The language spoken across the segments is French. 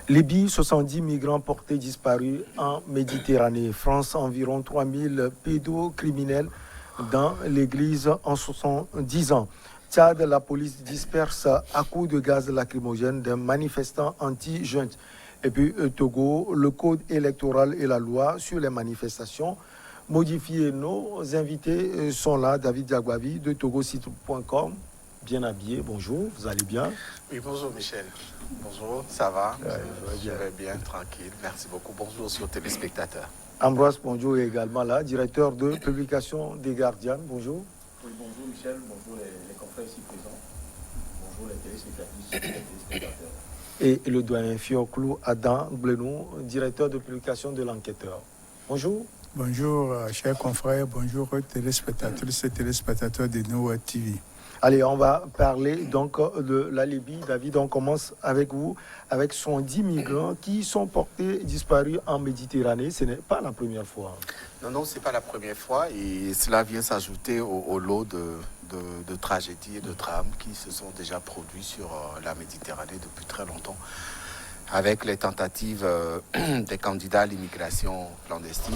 Libye, 70 migrants portés disparus en Méditerranée. France, environ 3000 pédocriminels dans l'église en 70 ans. Tchad, la police disperse à coups de gaz lacrymogène des manifestants anti-junte. Et puis Togo, le code électoral et la loi sur les manifestations modifiées. Nos invités sont là, David Diagbavi de togosite.com. Bien habillé, bonjour, vous allez bien? Oui, bonjour Michel. Bonjour, ça va? Je vais bien, tranquille. Merci beaucoup. Bonjour aux téléspectateurs. Ambroise Ponjo est également là, directeur de publication des Gardiens. Bonjour. Oui, bonjour Michel, bonjour les confrères ici présents. Bonjour les téléspectatrices et les téléspectateurs. Et le doyen Fioclou Adam Blenou, directeur de publication de l'Enquêteur. Bonjour. Bonjour, chers confrères, bonjour téléspectatrices et téléspectateurs de Noweb TV. Allez, on va parler donc de la Libye. David, on commence avec vous, avec 110 migrants qui sont portés disparus en Méditerranée. Ce n'est pas la première fois. Non, ce n'est pas la première fois et cela vient s'ajouter au lot de tragédies et de drames qui se sont déjà produits sur la Méditerranée depuis très longtemps, avec les tentatives des candidats à l'immigration clandestine.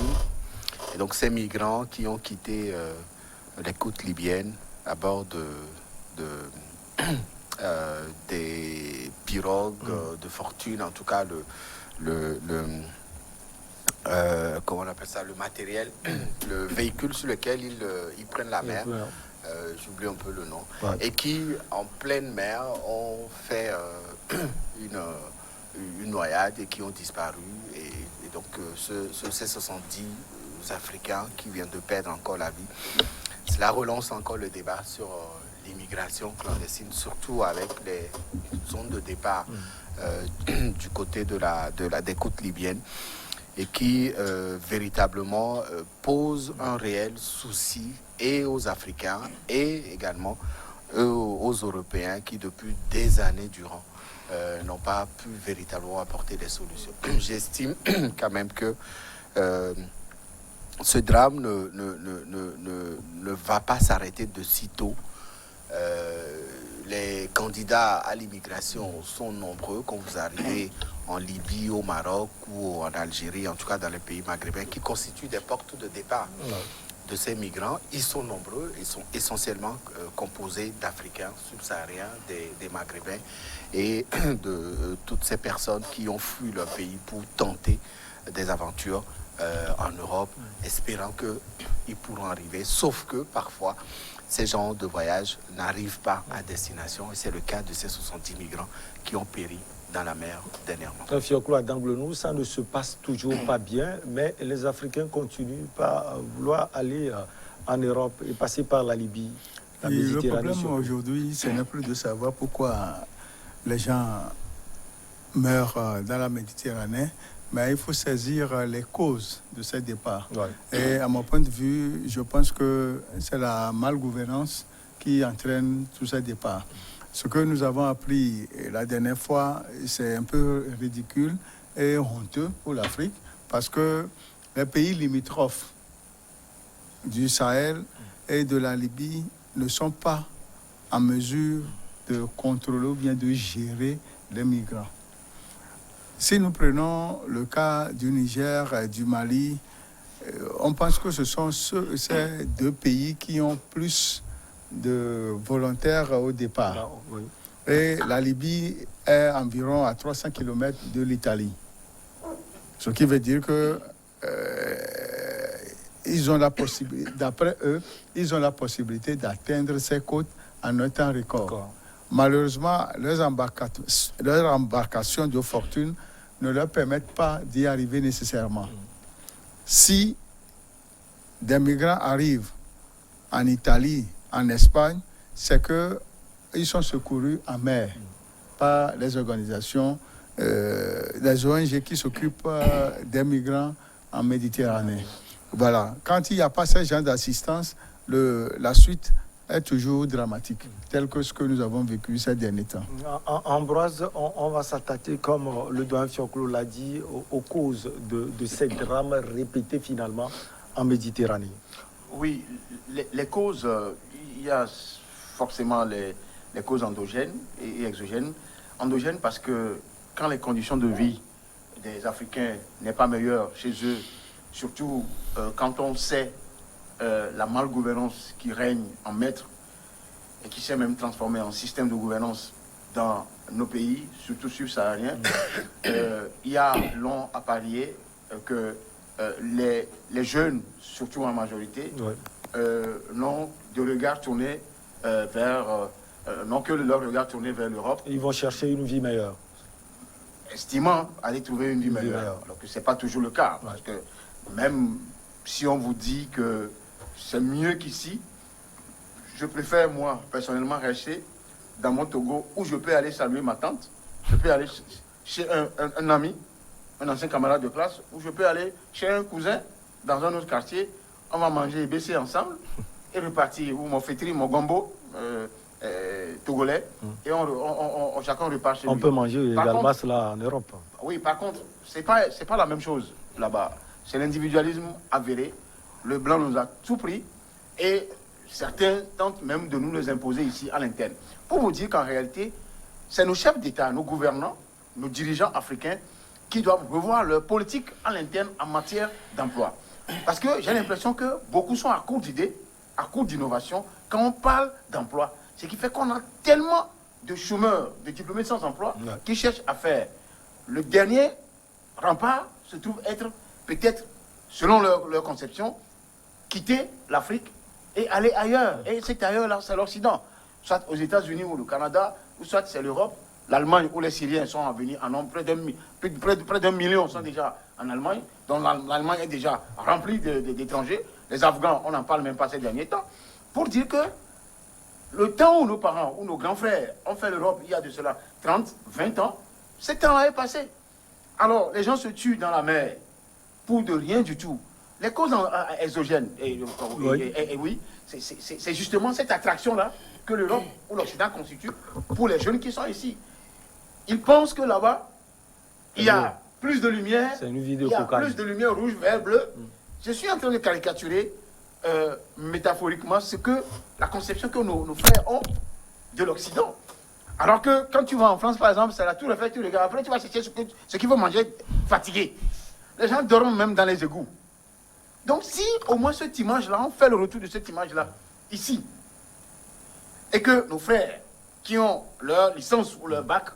Et donc ces migrants qui ont quitté les côtes libyennes à bord des pirogues de fortune, en tout cas comment on appelle ça, le matériel, le véhicule sur lequel ils prennent la mer. J'oublie un peu le nom. Ouais. Et qui, en pleine mer, ont fait une noyade et qui ont disparu. Et donc, ces 70 Africains qui viennent de perdre encore la vie, cela relance encore le débat sur l'immigration clandestine, surtout avec les zones de départ du côté des côtes libyennes, et qui véritablement pose un réel souci et aux Africains et également aux Européens qui depuis des années durant n'ont pas pu véritablement apporter des solutions. J'estime quand même que ce drame ne va pas s'arrêter de sitôt. Les candidats à l'immigration sont nombreux quand vous arrivez en Libye, au Maroc ou en Algérie, en tout cas dans les pays maghrébins, qui constituent des portes de départ de ces migrants. Ils sont nombreux, ils sont essentiellement composés d'Africains subsahariens, des Maghrébins et de toutes ces personnes qui ont fui leur pays pour tenter des aventures en Europe, espérant qu'ils pourront arriver, sauf que parfois ces gens de voyage n'arrivent pas à destination, et c'est le cas de ces 70 migrants qui ont péri dans la mer dernièrement. Fioclo d'Anglenou, ça ne se passe toujours pas bien, mais les Africains continuent à vouloir aller en Europe et passer par la Libye, la Méditerranée. Le problème aujourd'hui, ce n'est plus de savoir pourquoi les gens meurent dans la Méditerranée, mais il faut saisir les causes de ce départ. Ouais. Et à mon point de vue, je pense que c'est la malgouvernance qui entraîne tout ce départ. Ce que nous avons appris la dernière fois, c'est un peu ridicule et honteux pour l'Afrique, parce que les pays limitrophes du Sahel et de la Libye ne sont pas en mesure de contrôler ou bien de gérer les migrants. Si nous prenons le cas du Niger et du Mali, on pense que ce sont ces deux pays qui ont plus de volontaires au départ. Oui. Et la Libye est environ à 300 km de l'Italie. Ce qui veut dire que ils ont la possibilité, d'après eux, ils ont la possibilité d'atteindre ces côtes en un temps record. Malheureusement, leurs embarcations de fortune ne leur permettent pas d'y arriver nécessairement. Si des migrants arrivent en Italie, en Espagne, c'est qu'ils sont secourus en mer par les organisations, les ONG qui s'occupent des migrants en Méditerranée. Voilà. Quand il n'y a pas ce genre d'assistance, la suite est toujours dramatique, tel que ce que nous avons vécu ces derniers temps. Ambroise, on va s'attaquer, comme le doyen Fioclo l'a dit, aux causes de ces drames répétés finalement en Méditerranée. Oui, les causes, il y a forcément les causes endogènes et exogènes. Endogènes parce que quand les conditions de vie des Africains n'est pas meilleures chez eux, surtout quand on sait la malgouvernance qui règne en maître et qui s'est même transformée en système de gouvernance dans nos pays, surtout subsahariens, il y a long à parier que les jeunes, surtout en majorité, n'ont de regard tourné n'ont que leur regard tourné vers l'Europe. Ils vont chercher une vie meilleure. Estimant aller trouver une vie meilleure. Alors que ce n'est pas toujours le cas. Parce que même si on vous dit que c'est mieux qu'ici, je préfère, moi, personnellement, rester dans mon Togo où je peux aller saluer ma tante, je peux aller chez un ami, un ancien camarade de classe, ou je peux aller chez un cousin dans un autre quartier, on va manger et baisser ensemble et repartir, ou mon fétri, mon gombo togolais, et chacun repart chez lui. On peut manger également cela en Europe. Oui, par contre, c'est pas la même chose là-bas. C'est l'individualisme avéré. Le blanc nous a tout pris et certains tentent même de nous les imposer ici à l'interne. Pour vous dire qu'en réalité, c'est nos chefs d'État, nos gouvernants, nos dirigeants africains qui doivent revoir leur politique à l'interne en matière d'emploi. Parce que j'ai l'impression que beaucoup sont à court d'idées, à court d'innovation, quand on parle d'emploi. Ce qui fait qu'on a tellement de chômeurs, de diplômés sans emploi, qui cherchent à faire. Le dernier rempart se trouve être, peut-être, selon leur conception, quitter l'Afrique et aller ailleurs. Et cet ailleurs-là, c'est l'Occident. Soit aux États-Unis ou au Canada, ou soit c'est l'Europe, l'Allemagne, où les Syriens sont venus en nombre, près d'un million sont déjà en Allemagne, donc l'Allemagne est déjà remplie d'étrangers. Les Afghans, on n'en parle même pas ces derniers temps. Pour dire que le temps où nos parents, ou nos grands frères ont fait l'Europe il y a de cela 30, 20 ans, ce temps-là est passé. Alors, les gens se tuent dans la mer pour de rien du tout. Les causes exogènes, oui, c'est justement cette attraction-là que l'Europe ou l'Occident constitue pour les jeunes qui sont ici. Ils pensent que là-bas, il y a plus de lumière, il y a plus de lumière rouge, vert, bleu. Je suis en train de caricaturer métaphoriquement la conception que nos frères ont de l'Occident. Alors que quand tu vas en France, par exemple, c'est la tour Eiffel, tu regardes, après tu vas chercher ce qu'il faut manger fatigué. Les gens dorment même dans les égouts. Donc si au moins cette image-là, on fait le retour de cette image-là, ici, et que nos frères qui ont leur licence ou leur bac,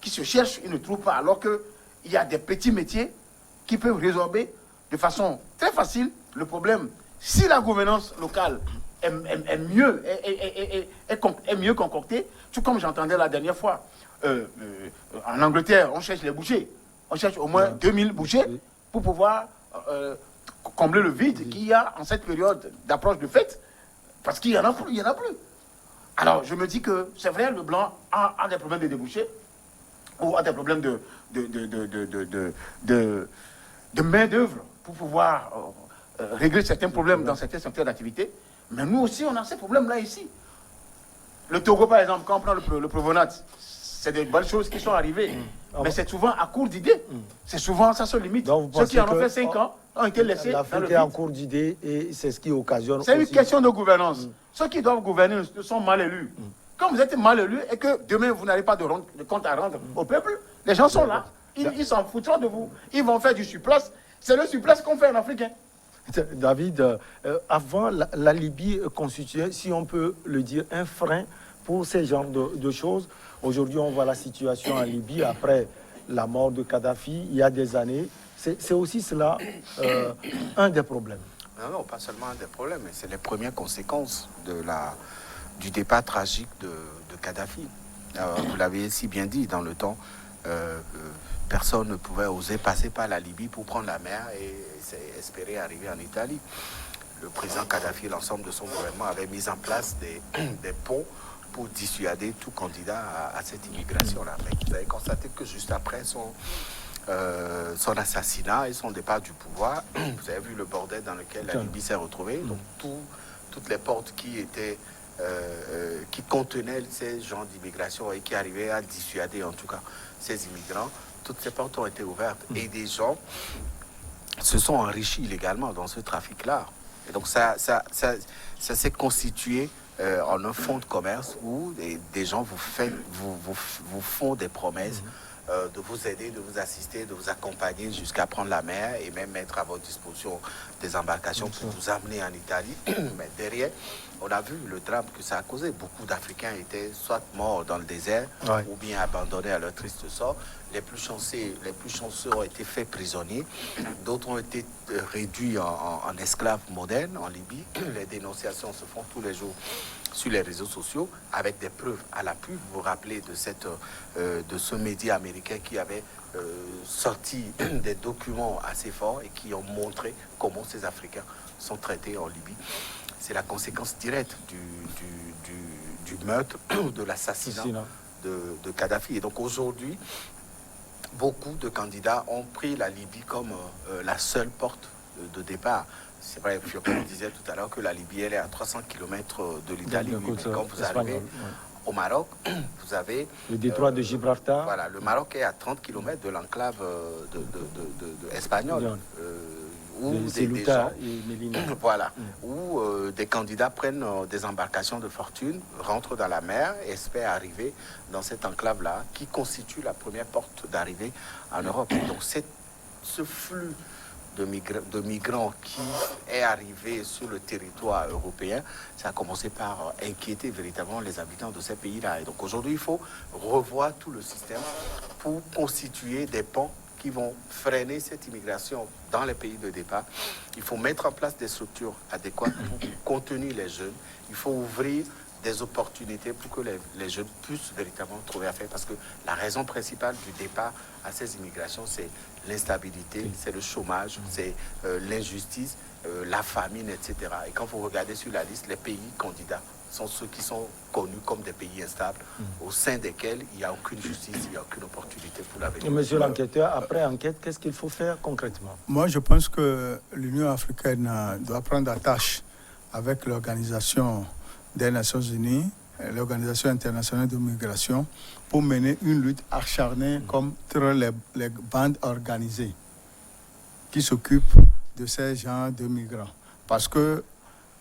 qui se cherchent, ils ne trouvent pas, alors qu'il y a des petits métiers qui peuvent résorber de façon très facile le problème. Si la gouvernance locale est mieux concoctée, tout comme j'entendais la dernière fois, en Angleterre, on cherche les bouchers. On cherche au moins 2000 bouchers pour pouvoir combler le vide qu'il y a en cette période d'approche de fête, parce qu'il y en a plus, il y en a plus. Alors, je me dis que c'est vrai, le blanc a des problèmes de débouchés, ou a des problèmes de main-d'œuvre pour pouvoir régler certains problèmes dans certains secteurs d'activité. Mais nous aussi, on a ces problèmes-là ici. Le Togo, par exemple, quand on prend le Provenat, c'est des bonnes choses qui sont arrivées. Mais c'est souvent à court d'idées. C'est souvent, ça se limite. Ceux qui en ont fait 5 ans ont été laissés dans le vide. L'Afrique est en cours d'idées et c'est ce qui occasionne. C'est une question de gouvernance. Ceux qui doivent gouverner sont mal élus. Quand vous êtes mal élu et que demain vous n'avez pas de compte à rendre au peuple, les gens sont là. Ils s'en foutront de vous. Ils vont faire du surplace. C'est le surplace qu'on fait en Afrique. David, avant, la Libye constituait, si on peut le dire, un frein pour ces genres de choses. Aujourd'hui, on voit la situation en Libye après la mort de Kadhafi, il y a des années. C'est aussi cela un des problèmes. Non, pas seulement un des problèmes, mais c'est les premières conséquences du départ tragique de Kadhafi. Vous l'avez si bien dit, dans le temps, personne ne pouvait oser passer par la Libye pour prendre la mer et espérer arriver en Italie. Le président Kadhafi et l'ensemble de son gouvernement avaient mis en place des ponts pour dissuader tout candidat à cette immigration-là. Mais vous avez constaté que juste après son assassinat et son départ du pouvoir, vous avez vu le bordel dans lequel la Libye s'est retrouvée. Donc toutes les portes qui contenaient ces gens d'immigration et qui arrivaient à dissuader en tout cas ces immigrants, toutes ces portes ont été ouvertes et des gens se sont enrichis illégalement dans ce trafic-là. Et donc ça s'est constitué en un fonds de commerce où des gens vous font des promesses de vous aider, de vous assister, de vous accompagner jusqu'à prendre la mer et même mettre à votre disposition des embarcations pour vous amener en Italie. Mais derrière, on a vu le drame que ça a causé. Beaucoup d'Africains étaient soit morts dans le désert ou bien abandonnés à leur triste sort. Les plus chanceux ont été faits prisonniers. D'autres ont été réduits en esclaves modernes en Libye. Les dénonciations se font tous les jours sur les réseaux sociaux avec des preuves à l'appui. Vous vous rappelez de ce média américain qui avait sorti des documents assez forts et qui ont montré comment ces Africains sont traités en Libye. C'est la conséquence directe du meurtre, de l'assassinat de Kadhafi. Et donc aujourd'hui, beaucoup de candidats ont pris la Libye comme la seule porte de départ. C'est vrai, Fiocchi disait tout à l'heure que la Libye, elle est à 300 km de l'Italie. Oui, mais quand vous arrivez au Maroc, vous avez... le détroit de Gibraltar. Voilà, le Maroc est à 30 km de l'enclave espagnole. Où des gens, voilà, où des candidats prennent des embarcations de fortune, rentrent dans la mer et espèrent arriver dans cette enclave-là, qui constitue la première porte d'arrivée en Europe. Et donc ce flux de migrants qui est arrivé sur le territoire européen, ça a commencé par inquiéter véritablement les habitants de ces pays-là. Et donc aujourd'hui, il faut revoir tout le système pour constituer des ponts qui vont freiner cette immigration dans les pays de départ. Il faut mettre en place des structures adéquates pour contenir les jeunes. Il faut ouvrir des opportunités pour que les jeunes puissent véritablement trouver à faire. Parce que la raison principale du départ à ces immigrations, c'est l'instabilité, c'est le chômage, c'est l'injustice, la famine, etc. Et quand vous regardez sur la liste, les pays candidats sont ceux qui sont connus comme des pays instables, au sein desquels il n'y a aucune justice, il n'y a aucune opportunité pour l'avenir. Monsieur l'enquêteur, après enquête, qu'est-ce qu'il faut faire concrètement? Moi, je pense que l'Union africaine doit prendre attache avec l'Organisation des Nations Unies, l'Organisation internationale de migration, pour mener une lutte acharnée contre les bandes organisées qui s'occupent de ces gens de migrants. Parce que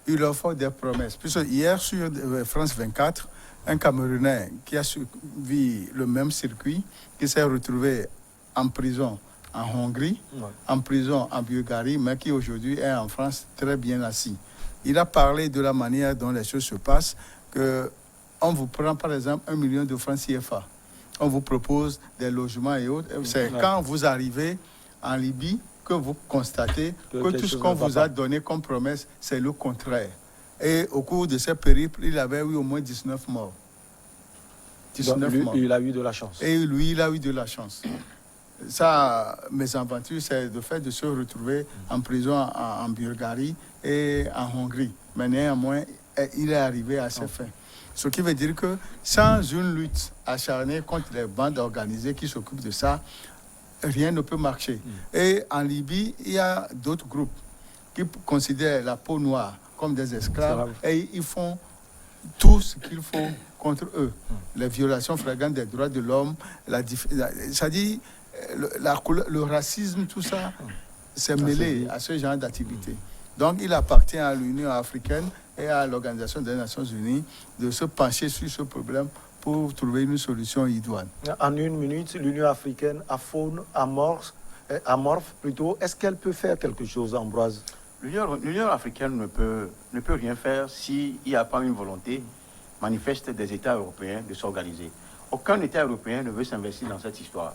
il leur faut des promesses. Puisque hier, sur France 24, un Camerounais qui a suivi le même circuit, qui s'est retrouvé en prison en Hongrie, en prison en Bulgarie, mais qui aujourd'hui est en France très bien assis. Il a parlé de la manière dont les choses se passent, qu'on vous prend par exemple 1 million de francs CFA. On vous propose des logements et autres. C'est quand vous arrivez en Libye que vous constatez que tout ce qu'on vous a donné comme promesse, c'est le contraire. Et au cours de ce périple, il avait eu au moins 19 morts. 19 morts. Il a eu de la chance. Et lui, il a eu de la chance. Ça, mes aventures, c'est le fait de se retrouver en prison en Bulgarie et en Hongrie. Mais néanmoins, il est arrivé à ses fins. Ce qui veut dire que sans une lutte acharnée contre les bandes organisées qui s'occupent de ça, rien ne peut marcher. Et en Libye, il y a d'autres groupes qui considèrent la peau noire comme des esclaves et ils font tout ce qu'il faut contre eux. Les violations flagrantes des droits de l'homme, c'est-à-dire le racisme, tout ça, c'est mêlé à ce genre d'activité. Donc, il appartient à l'Union africaine et à l'Organisation des Nations Unies de se pencher sur ce problème pour trouver une solution idoine. En une minute, l'Union africaine amorphe plutôt. Est-ce qu'elle peut faire quelque chose, Ambroise? L'Union africaine ne peut rien faire s'il n'y a pas une volonté manifeste des États européens de s'organiser. Aucun État européen ne veut s'investir dans cette histoire.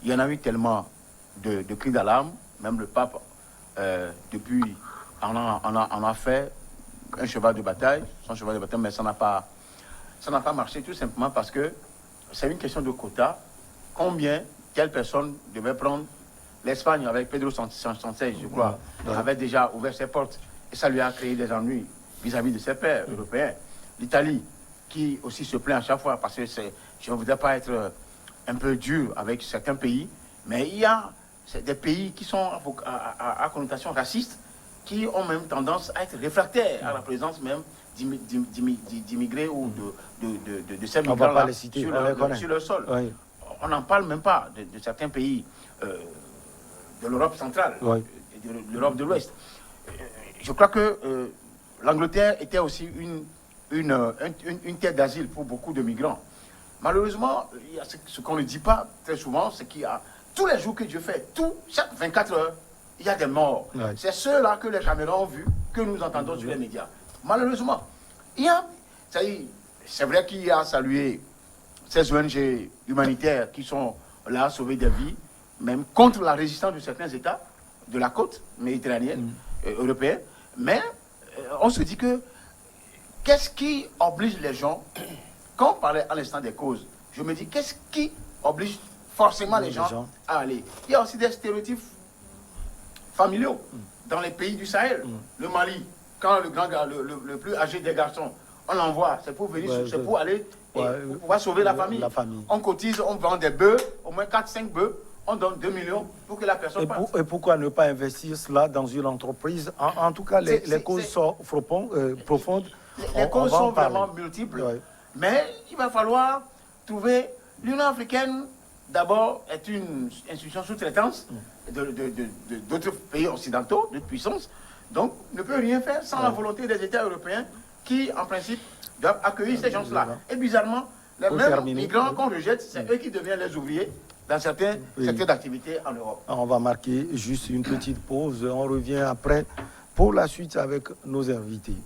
Il y en a eu tellement de cris d'alarme, même le pape, depuis, on a fait un cheval de bataille, mais ça n'a pas marché tout simplement parce que c'est une question de quota. Quelle personne devait prendre? L'Espagne, avec Pedro Sánchez, je crois, avait déjà ouvert ses portes et ça lui a créé des ennuis vis-à-vis de ses pairs européens. L'Italie, qui aussi se plaint à chaque fois parce que je ne voudrais pas être un peu dur avec certains pays, mais il y a des pays qui sont à connotation raciste, qui ont même tendance à être réfractaires à la présence même d'immigrés ou de ces migrants-là sur leur sol. Oui. On n'en parle même pas de certains pays de l'Europe centrale, et de l'Europe de l'Ouest. Je crois que l'Angleterre était aussi une terre d'asile pour beaucoup de migrants. Malheureusement, il y a ce qu'on ne dit pas très souvent, c'est qu'il y a tous les jours que Dieu fait, chaque 24 heures, il y a des morts. Ouais. C'est ceux-là que les caméras ont vus, que nous entendons sur les médias. Malheureusement, c'est vrai qu'il y a salué ces ONG humanitaires qui sont là à sauver des vies, même contre la résistance de certains États de la côte méditerranéenne, européenne. Mais on se dit que qu'est-ce qui oblige les gens, quand on parlait à l'instant des causes, je me dis qu'est-ce qui oblige forcément les gens à aller. Il y a aussi des stéréotypes familiaux dans les pays du Sahel. Le Mali, quand le grand le plus âgé des garçons, on l'envoie, c'est pour venir, c'est pour aller pour pouvoir sauver la famille. On cotise, on vend des bœufs, au moins 4-5 bœufs, on donne 2 millions pour que la personne parte. Et pourquoi ne pas investir cela dans une entreprise? En tout cas, les causes sont profondes. Les causes sont vraiment multiples, mais il va falloir trouver... L'Union africaine, d'abord, est une institution sous-traitance d'autres pays occidentaux, de puissance, donc ne peut rien faire sans la volonté des États européens qui, en principe, doivent accueillir ces gens-là. Et bizarrement, les mêmes migrants qu'on rejette, c'est eux qui deviennent les ouvriers dans certaines activités en Europe. On va marquer juste une petite pause. On revient après pour la suite avec nos invités.